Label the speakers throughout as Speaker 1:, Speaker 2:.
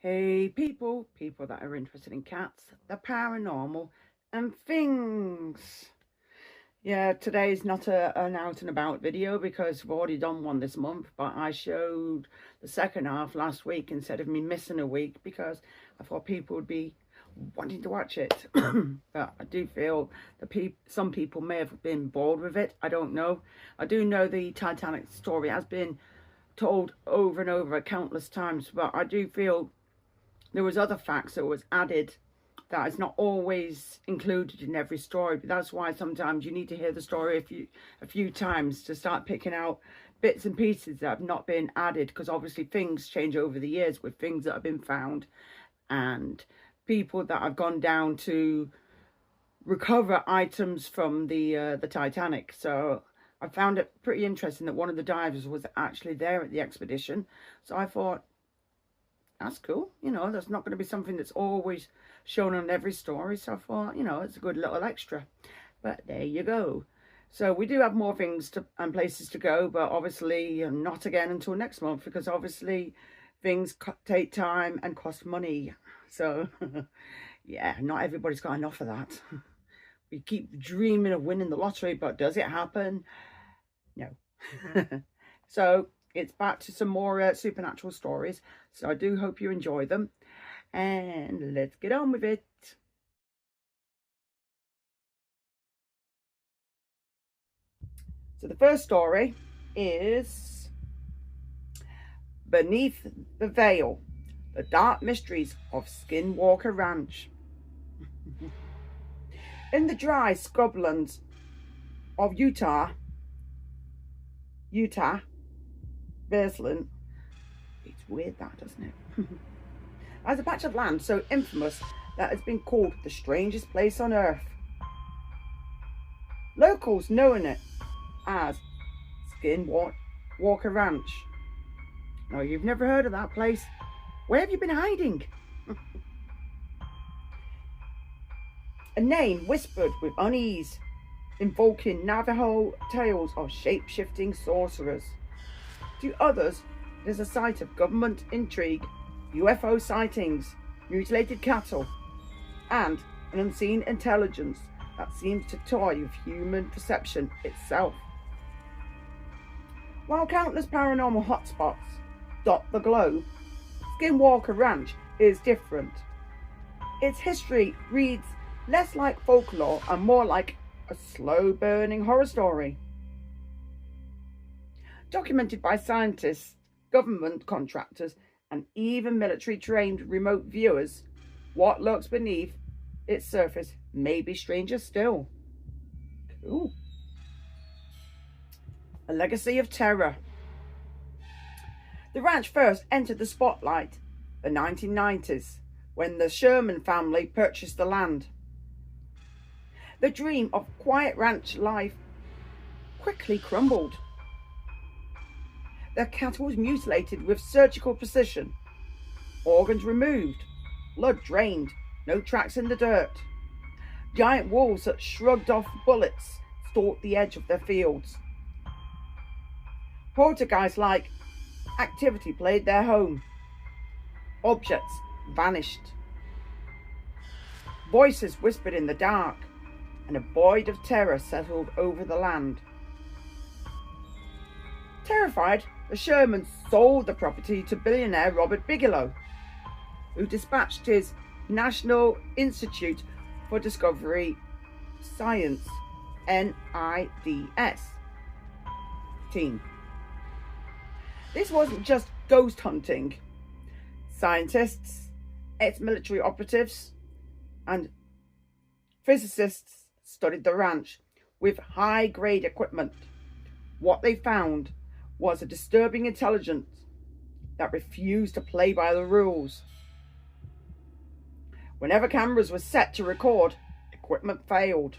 Speaker 1: Hey people that are interested in cats, the paranormal and things. Yeah, today's not an out and about video because we've already done one this month, but I showed the second half last week instead of me missing a week because I thought people would be wanting to watch it. But I do feel that some people may have been bored with it. I don't know. I do know the Titanic story has been told over and over countless times, but I do feel there was other facts that was added that is not always included in every story, but that's why sometimes you need to hear the story a few times to start picking out bits and pieces that have not been added, because obviously things change over the years with things that have been found and people that have gone down to recover items from the Titanic. So I found it pretty interesting that one of the divers was actually there at the expedition. So I thought, that's cool. You know, that's not going to be something that's always shown on every story. So I thought, you know, it's a good little extra. But there you go. So we do have more things and places to go, but obviously not again until next month, because obviously things take time and cost money. So yeah, not everybody's got enough of that. We keep dreaming of winning the lottery, but does it happen? No. So it's back to some more supernatural stories. So I do hope you enjoy them. And let's get on with it. So the first story is Beneath the Veil, the Dark Mysteries of Skinwalker Ranch. In the dry scrublands of Utah, Baseline. It's weird that, doesn't it? As a patch of land so infamous that has been called the strangest place on earth. Locals knowing it as Skinwalker Ranch. No, you've never heard of that place. Where have you been hiding? A name whispered with unease, invoking Navajo tales of shape-shifting sorcerers. To others, it is a site of government intrigue, UFO sightings, mutilated cattle, and an unseen intelligence that seems to toy with human perception itself. While countless paranormal hotspots dot the globe, Skinwalker Ranch is different. Its history reads less like folklore and more like a slow-burning horror story. Documented by scientists, government contractors, and even military-trained remote viewers, what lurks beneath its surface may be stranger still. Cool. A legacy of terror. The ranch first entered the spotlight in the 1990s when the Sherman family purchased the land. The dream of quiet ranch life quickly crumbled. Their cattle was mutilated with surgical precision, organs removed, blood drained, no tracks in the dirt. Giant wolves that shrugged off bullets stalked the edge of their fields. Poltergeist-like activity played their home. Objects vanished. Voices whispered in the dark, and a void of terror settled over the land. Terrified, the Shermans sold the property to billionaire Robert Bigelow, who dispatched his National Institute for Discovery Science, NIDS, team. This wasn't just ghost hunting. Scientists, ex-military operatives, and physicists studied the ranch with high-grade equipment. What they found was a disturbing intelligence that refused to play by the rules. Whenever cameras were set to record, equipment failed.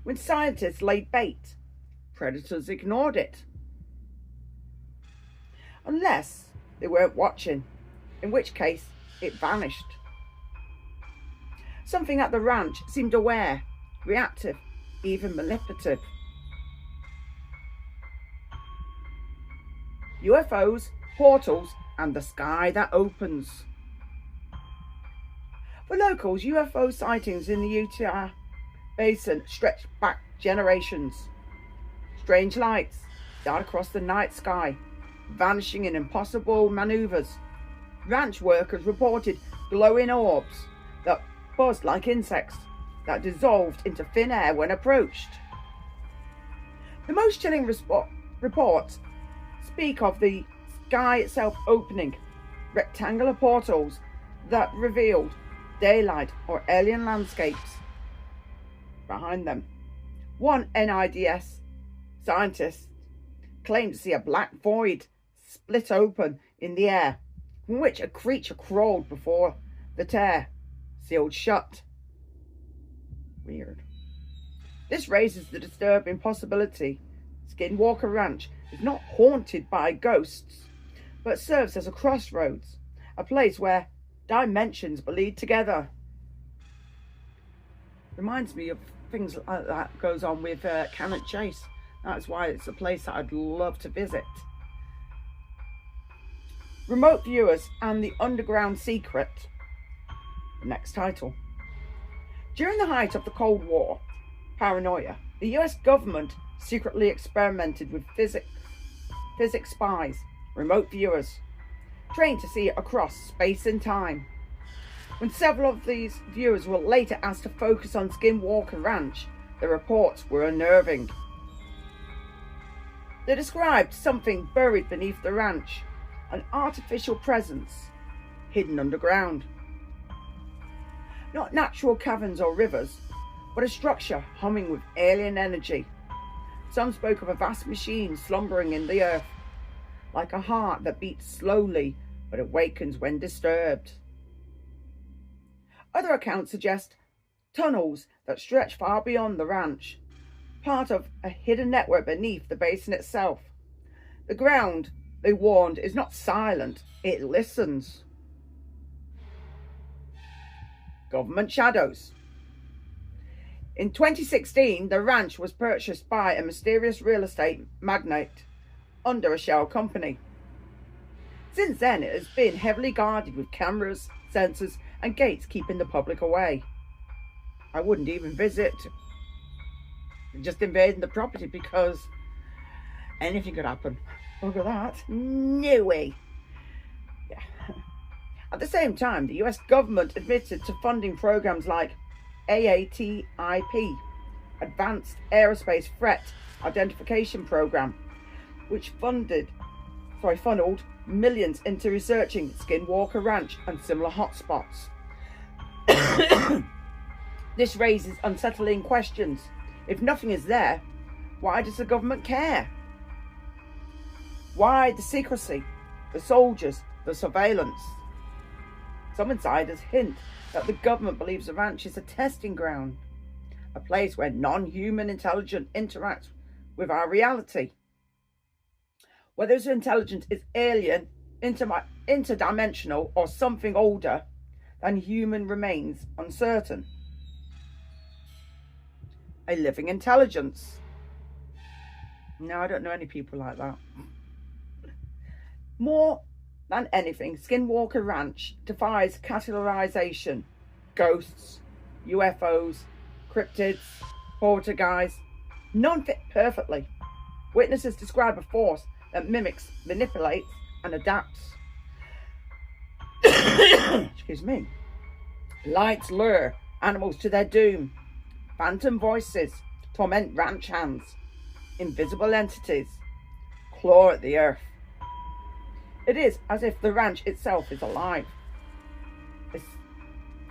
Speaker 1: When scientists laid bait, predators ignored it. Unless they weren't watching, in which case it vanished. Something at the ranch seemed aware, reactive, even manipulative. UFOs, portals, and the sky that opens. For locals, UFO sightings in the Utah Basin stretch back generations. Strange lights dart across the night sky, vanishing in impossible maneuvers. Ranch workers reported glowing orbs that buzzed like insects that dissolved into thin air when approached. The most chilling reports speak of the sky itself opening, rectangular portals that revealed daylight or alien landscapes behind them. One NIDS scientist claimed to see a black void split open in the air, from which a creature crawled before the tear sealed shut. Weird. This raises the disturbing possibility Skinwalker Ranch is not haunted by ghosts, but serves as a crossroads, a place where dimensions bleed together. Reminds me of things like that goes on with Cannon Chase. That's why it's a place that I'd love to visit. Remote Viewers and the Underground Secret. The next title. During the height of the Cold War paranoia, the US government secretly experimented with physics spies, remote viewers, trained to see across space and time. When several of these viewers were later asked to focus on Skinwalker Ranch, the reports were unnerving. They described something buried beneath the ranch, an artificial presence hidden underground. Not natural caverns or rivers, but a structure humming with alien energy. Some spoke of a vast machine slumbering in the earth, like a heart that beats slowly but awakens when disturbed. Other accounts suggest tunnels that stretch far beyond the ranch, part of a hidden network beneath the basin itself. The ground, they warned, is not silent, it listens. Government shadows. In 2016, the ranch was purchased by a mysterious real estate magnate under a shell company. Since then, it has been heavily guarded with cameras, sensors, and gates keeping the public away. I wouldn't even visit, just invading the property, because anything could happen. Look at that. No way. Yeah. At the same time, the US government admitted to funding programs like AATIP, Advanced Aerospace Threat Identification Program, which funneled millions into researching Skinwalker Ranch and similar hotspots. This raises unsettling questions. If nothing is there, why does the government care? Why the secrecy, the soldiers, the surveillance? Some insiders hint that the government believes the ranch is a testing ground, a place where non-human intelligence interacts with our reality. Whether this intelligence is alien, interdimensional, or something older than human remains uncertain. A living intelligence. No, I don't know any people like that. More than anything, Skinwalker Ranch defies categorization. Ghosts, UFOs, cryptids, poltergeists, none fit perfectly. Witnesses describe a force that mimics, manipulates, and adapts. Excuse me. Lights lure animals to their doom. Phantom voices torment ranch hands. Invisible entities claw at the earth. It is as if the ranch itself is alive.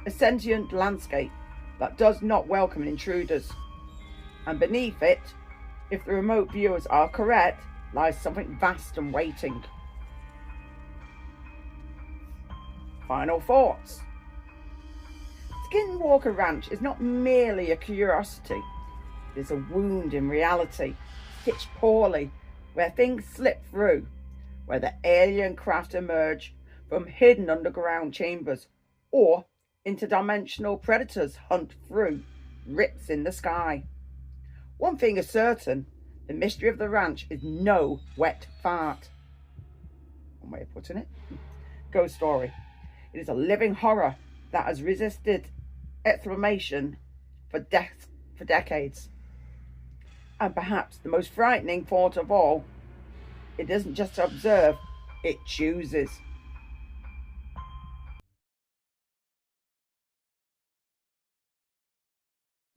Speaker 1: A sentient landscape that does not welcome intruders. And beneath it, if the remote viewers are correct, lies something vast and waiting. Final thoughts. Skinwalker Ranch is not merely a curiosity. It is a wound in reality, stitched poorly, where things slip through, where the alien craft emerge from hidden underground chambers, or interdimensional predators hunt through rips in the sky. One thing is certain, the mystery of the ranch is no wet fart. One way of putting it. Ghost story. It is a living horror that has resisted explanation for decades. And perhaps the most frightening thought of all, it doesn't just observe, it chooses.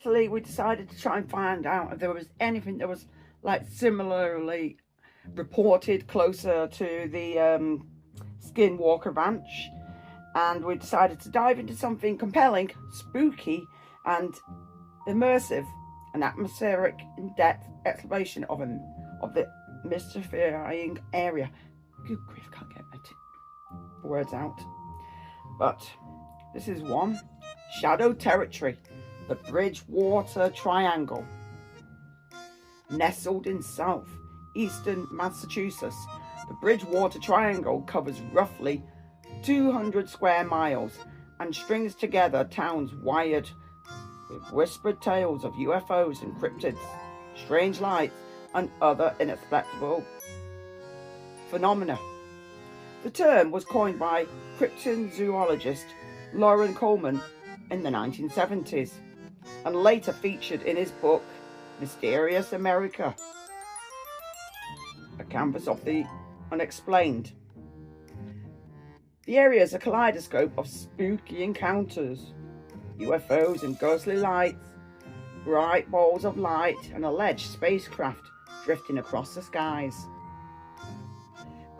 Speaker 1: We decided to try and find out if there was anything that was like similarly reported closer to the Skinwalker Ranch, and we decided to dive into something compelling, spooky and immersive, an atmospheric, in-depth exploration of the mystifying area. Good grief, can't get my words out. But this is one, Shadow Territory, the Bridgewater Triangle. Nestled in southeastern Massachusetts, the Bridgewater Triangle covers roughly 200 square miles and strings together towns wired with whispered tales of UFOs and cryptids, strange lights, and other inexplicable phenomena. The term was coined by cryptozoologist Loren Coleman in the 1970s and later featured in his book Mysterious America, a canvas of the unexplained. The area is a kaleidoscope of spooky encounters, UFOs and ghostly lights, bright balls of light, and alleged spacecraft drifting across the skies.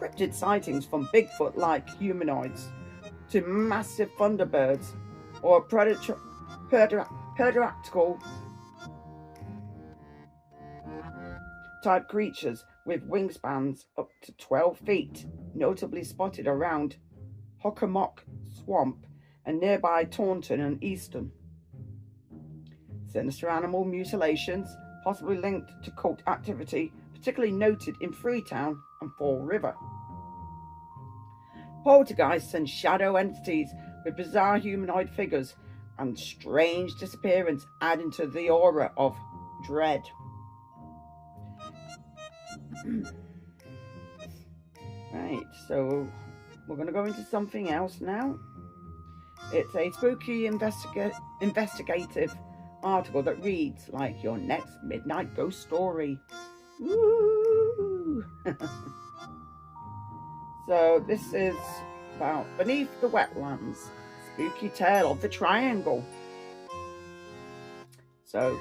Speaker 1: Cryptid sightings from Bigfoot-like humanoids to massive thunderbirds or pterodactyl type creatures with wingspans up to 12 feet, notably spotted around Hockomock Swamp and nearby Taunton and Easton. Sinister animal mutilations, possibly linked to cult activity, particularly noted in Freetown and Fall River. Poltergeists and shadow entities with bizarre humanoid figures and strange disappearance adding to the aura of dread. Right, so we're going to go into something else now. It's a spooky investigative article that reads like your next midnight ghost story. Woo! So this is about Beneath the Wetlands, spooky tale of the triangle. So,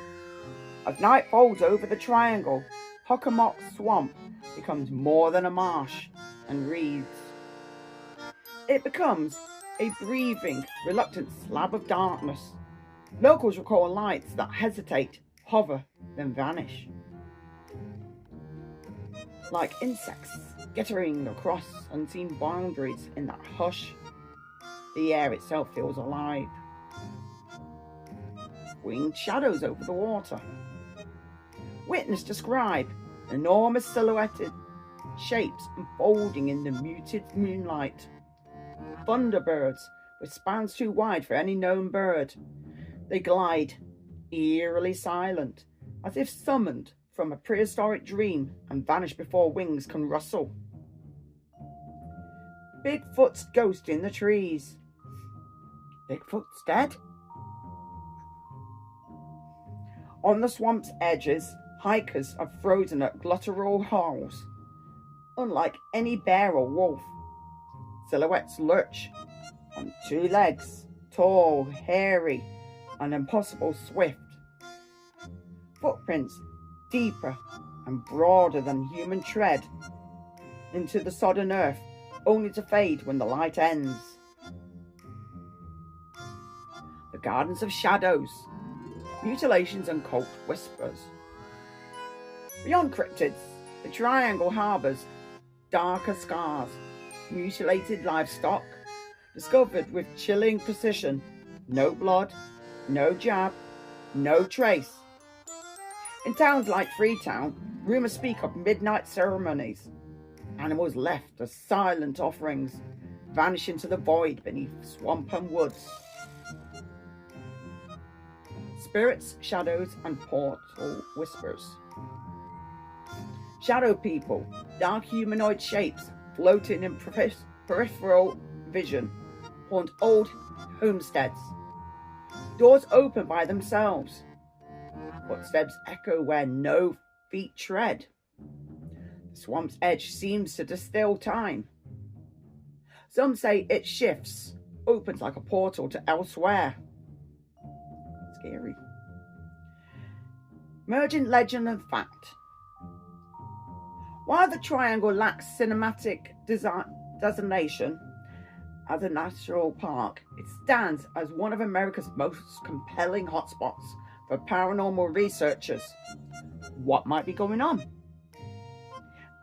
Speaker 1: as night folds over the triangle, Hockomock Swamp becomes more than a marsh and reeds. It becomes a breathing, reluctant slab of darkness. Locals recall lights that hesitate, hover, then vanish. Like insects skittering across unseen boundaries in that hush, the air itself feels alive. Winged shadows over the water. Witness describe enormous silhouetted shapes unfolding in the muted moonlight. Thunderbirds with spans too wide for any known bird. They glide, eerily silent, as if summoned from a prehistoric dream, and vanish before wings can rustle. Bigfoot's ghost in the trees. Bigfoot's dead? On the swamp's edges, hikers are frozen at guttural howls. Unlike any bear or wolf, silhouettes lurch on two legs, tall, hairy, and impossible swift. Footprints deeper and broader than human tread into the sodden earth, only to fade when the light ends. The Gardens of Shadows, mutilations and cult whispers. Beyond cryptids, the triangle harbours darker scars, mutilated livestock, discovered with chilling precision. No blood, no jab, no trace. In towns like Freetown, rumours speak of midnight ceremonies. Animals left as silent offerings, vanish into the void beneath swamp and woods. Spirits, shadows, and portal whispers. Shadow people, dark humanoid shapes floating in peripheral vision. haunt old homesteads. Doors open by themselves. Footsteps echo where no feet tread. The swamp's edge seems to distill time. Some say it shifts, opens like a portal to elsewhere. Scary. Merging legend and fact. While the triangle lacks cinematic designation as a national park, it stands as one of America's most compelling hotspots for paranormal researchers. What might be going on?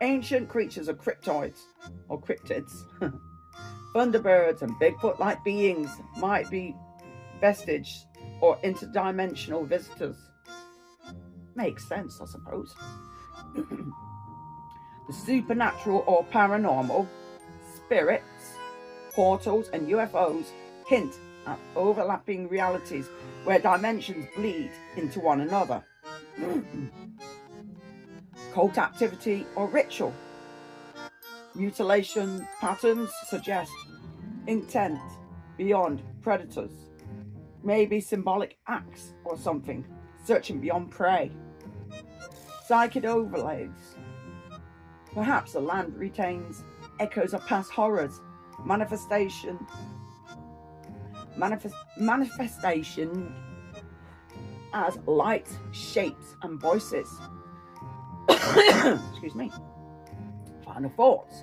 Speaker 1: Ancient creatures or cryptids, thunderbirds and Bigfoot-like beings might be vestiges or interdimensional visitors. Makes sense, I suppose. The supernatural or paranormal, spirits, portals and UFOs hint at overlapping realities where dimensions bleed into one another. Cult activity or ritual. Mutilation patterns suggest intent beyond predators. Maybe symbolic acts or something, searching beyond prey. Psychic overlays. Perhaps the land retains echoes of past horrors, manifestation as lights, shapes and voices. Excuse me. Final thoughts.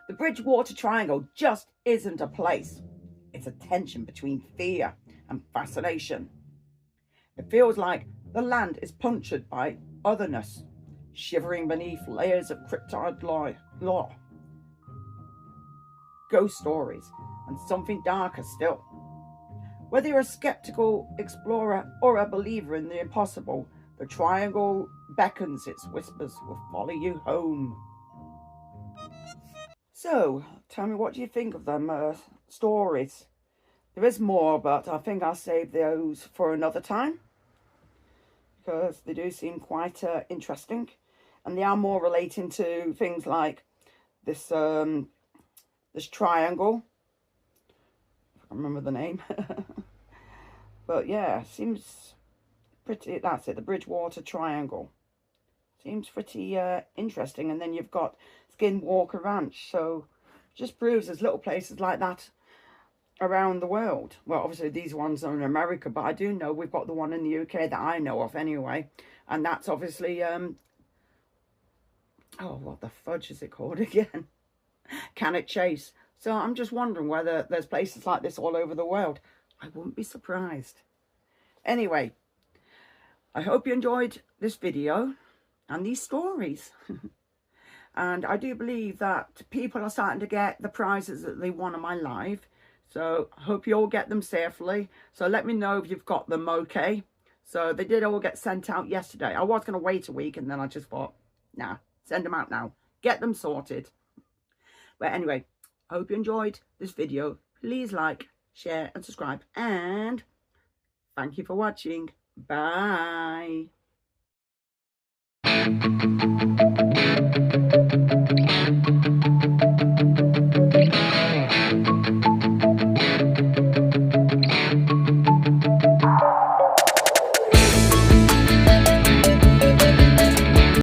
Speaker 1: The Bridgewater Triangle just isn't a place. It's a tension between fear and fascination. It feels like the land is punctured by otherness, shivering beneath layers of cryptid lore, ghost stories, and something darker still. Whether you're a skeptical explorer or a believer in the impossible, the triangle beckons, its whispers will follow you home. So, tell me, what do you think of them stories? There is more, but I think I'll save those for another time, because they do seem quite interesting, and they are more relating to things like this this triangle. I can't remember the name. But yeah, seems pretty, that's it, the Bridgewater Triangle. Seems pretty interesting. And then you've got Skinwalker Ranch. So just proves there's little places like that around the world. Well, obviously these ones are in America, but I do know we've got the one in the UK that I know of anyway. And that's obviously, oh, what the fudge is it called again? Cannock Chase. So I'm just wondering whether there's places like this all over the world. I wouldn't be surprised. Anyway, I hope you enjoyed this video and these stories. And I do believe that people are starting to get the prizes that they want on my live. So I hope you all get them safely. So let me know if you've got them okay. So they did all get sent out yesterday. I was going to wait a week, and then I just thought, nah, send them out now. Get them sorted. But anyway, I hope you enjoyed this video. Please like, share and subscribe. And thank you for watching. Bye.